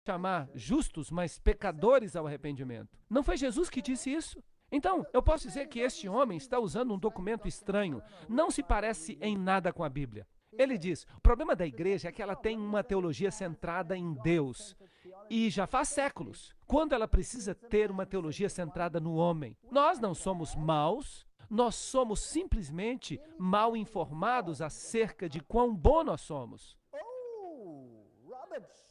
chamar justos, mas pecadores ao arrependimento. Não foi Jesus que disse isso? Então, eu posso dizer que este homem está usando um documento estranho, não se parece em nada com a Bíblia. Ele diz, o problema da igreja é que ela tem uma teologia centrada em Deus, e já faz séculos, quando ela precisa ter uma teologia centrada no homem. Nós não somos maus, nós somos simplesmente mal informados acerca de quão bom nós somos.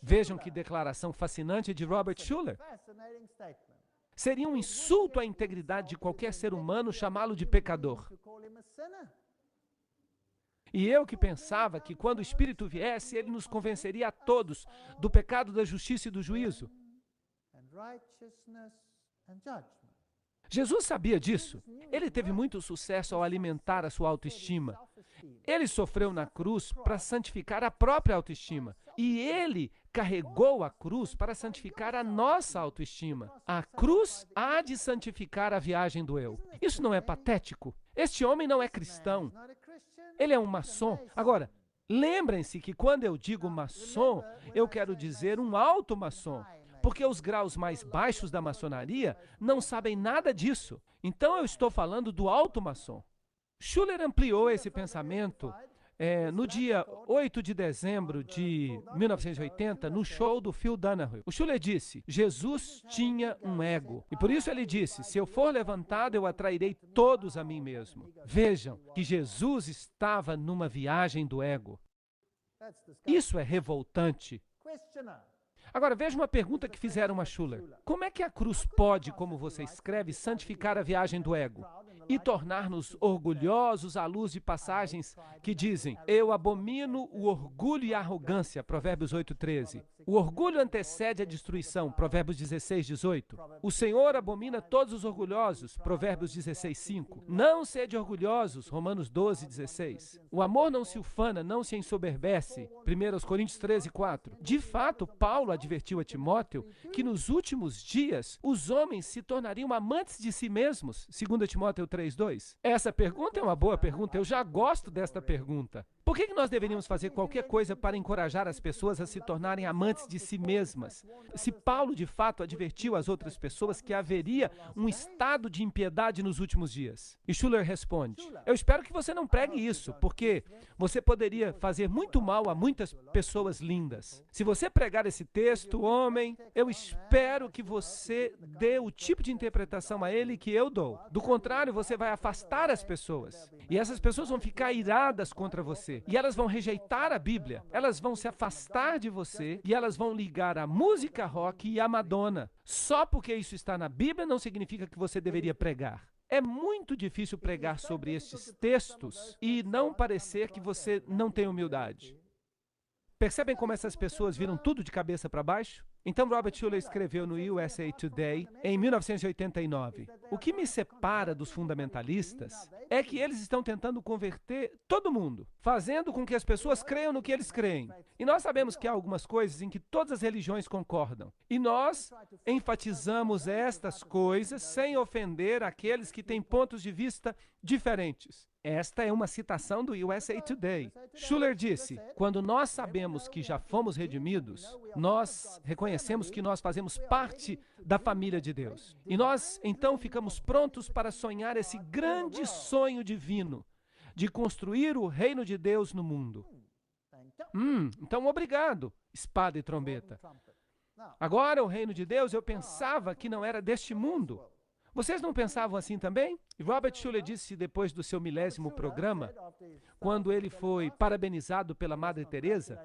Vejam que declaração fascinante de Robert Schuller. Seria um insulto à integridade de qualquer ser humano chamá-lo de pecador. E eu que pensava que quando o Espírito viesse, ele nos convenceria a todos do pecado, da justiça e do juízo. Jesus sabia disso. Ele teve muito sucesso ao alimentar a sua autoestima. Ele sofreu na cruz para santificar a própria autoestima. E ele carregou a cruz para santificar a nossa autoestima. A cruz há de santificar a viagem do eu. Isso não é patético? Este homem não é cristão. Ele é um maçom. Agora, lembrem-se que quando eu digo maçom, eu quero dizer um alto maçom. Porque os graus mais baixos da maçonaria não sabem nada disso. Então eu estou falando do alto maçom. Schuller ampliou esse pensamento no dia 8 de dezembro de 1980, no show do Phil Donahue. O Schuller disse, Jesus tinha um ego. E por isso ele disse, se eu for levantado, eu atrairei todos a mim mesmo. Vejam que Jesus estava numa viagem do ego. Isso é revoltante. Agora, veja uma pergunta que fizeram a Schuller. Como é que a cruz pode, como você escreve, santificar a viagem do ego e tornar-nos orgulhosos à luz de passagens que dizem eu abomino o orgulho e a arrogância, Provérbios 8:13. O orgulho antecede a destruição, Provérbios 16:18. O Senhor abomina todos os orgulhosos, Provérbios 16:5. Não sede orgulhosos, Romanos 12:16. O amor não se ufana, não se ensoberbece, 1 Coríntios 13:4. De fato, Paulo advertiu a Timóteo que nos últimos dias os homens se tornariam amantes de si mesmos, 2 Timóteo 3:2. Essa pergunta é uma boa pergunta, eu já gosto desta pergunta. Por que nós deveríamos fazer qualquer coisa para encorajar as pessoas a se tornarem amantes de si mesmas? Se Paulo de fato advertiu as outras pessoas que haveria um estado de impiedade nos últimos dias. E Schuller responde, eu espero que você não pregue isso, porque você poderia fazer muito mal a muitas pessoas lindas. Se você pregar esse texto, homem, eu espero que você dê o tipo de interpretação a ele que eu dou. Do contrário, você vai afastar as pessoas. E essas pessoas vão ficar iradas contra você. E elas vão rejeitar a Bíblia. Elas vão se afastar de você e elas vão ligar a música rock e a Madonna. Só porque isso está na Bíblia não significa que você deveria pregar. É muito difícil pregar sobre estes textos e não parecer que você não tem humildade. Percebem como essas pessoas viram tudo de cabeça para baixo? Então Robert Schuller escreveu no USA Today em 1989. O que me separa dos fundamentalistas é que eles estão tentando converter todo mundo, fazendo com que as pessoas creiam no que eles creem. E nós sabemos que há algumas coisas em que todas as religiões concordam. E nós enfatizamos estas coisas sem ofender aqueles que têm pontos de vista diferentes. Esta é uma citação do USA Today. Schuller disse, quando nós sabemos que já fomos redimidos, nós reconhecemos que nós fazemos parte da família de Deus. E nós, então, ficamos prontos para sonhar esse grande sonho divino de construir o reino de Deus no mundo. Então, obrigado, espada e trombeta. Agora, o reino de Deus, eu pensava que não era deste mundo. Vocês não pensavam assim também? E Robert Schuller disse depois do seu 1000º programa, quando ele foi parabenizado pela Madre Teresa,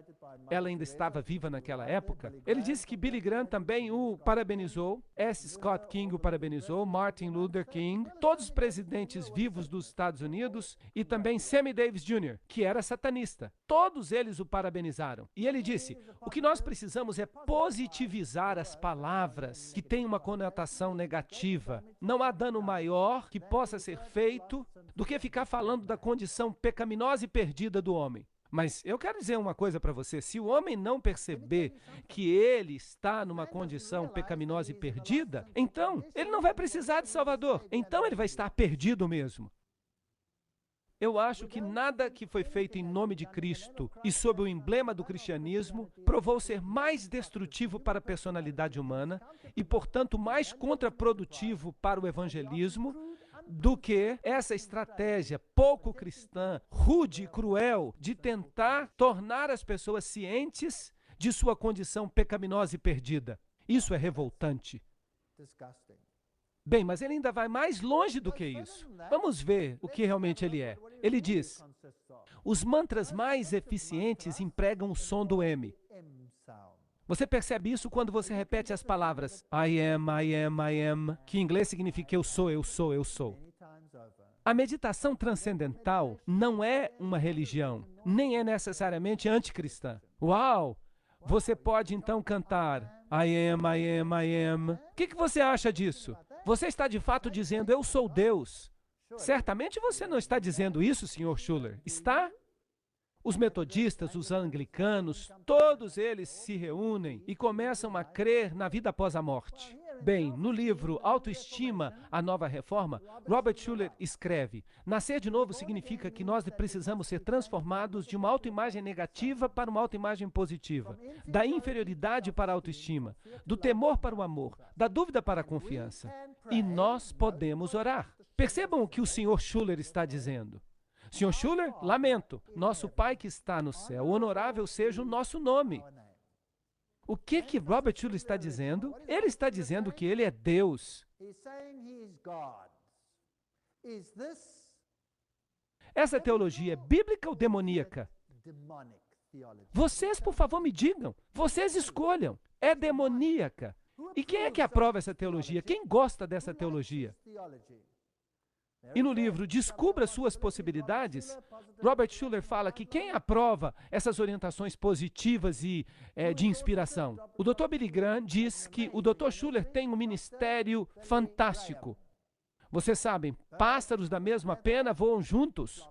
ela ainda estava viva naquela época, ele disse que Billy Graham também o parabenizou, S. Scott King o parabenizou, Martin Luther King, todos os presidentes vivos dos Estados Unidos e também Sammy Davis Jr., que era satanista. Todos eles o parabenizaram. E ele disse, o que nós precisamos é positivizar as palavras que têm uma conotação negativa. Não há dano maior que possa ser feito do que ficar falando da condição pecaminosa e perdida do homem. Mas eu quero dizer uma coisa para você, se o homem não perceber que ele está numa condição pecaminosa e perdida, então ele não vai precisar de Salvador, então ele vai estar perdido mesmo. Eu acho que nada que foi feito em nome de Cristo e sob o emblema do cristianismo provou ser mais destrutivo para a personalidade humana e, portanto, mais contraprodutivo para o evangelismo do que essa estratégia pouco cristã, rude e cruel de tentar tornar as pessoas cientes de sua condição pecaminosa e perdida. Isso é revoltante. Bem, mas ele ainda vai mais longe do que isso. Vamos ver o que realmente ele é. Ele diz, os mantras mais eficientes empregam o som do M. Você percebe isso quando você repete as palavras I am, que em inglês significa eu sou, eu sou, eu sou. A meditação transcendental não é uma religião, nem é necessariamente anticristã. Uau! Você pode então cantar I am. O que você acha disso? Você está de fato dizendo eu sou Deus. Certamente você não está dizendo isso, Sr. Schuller. Está? Os metodistas, os anglicanos, todos eles se reúnem e começam a crer na vida após a morte. Bem, no livro Autoestima, a Nova Reforma, Robert Schuller escreve, nascer de novo significa que nós precisamos ser transformados de uma autoimagem negativa para uma autoimagem positiva, da inferioridade para a autoestima, do temor para o amor, da dúvida para a confiança. E nós podemos orar. Percebam o que o Sr. Schuller está dizendo. Sr. Schuller, lamento, nosso Pai que está no céu, honorável seja o nosso nome. O que Robert Schuller está dizendo? Ele está dizendo que ele é Deus. Essa teologia é bíblica ou demoníaca? Vocês, por favor, me digam. Vocês escolham. É demoníaca. E quem é que aprova essa teologia? Quem gosta dessa teologia? E no livro Descubra Suas Possibilidades, Robert Schuller fala que quem aprova essas orientações positivas e de inspiração? O Dr. Billy Graham diz que o Dr. Schuller tem um ministério fantástico. Vocês sabem, pássaros da mesma pena voam juntos.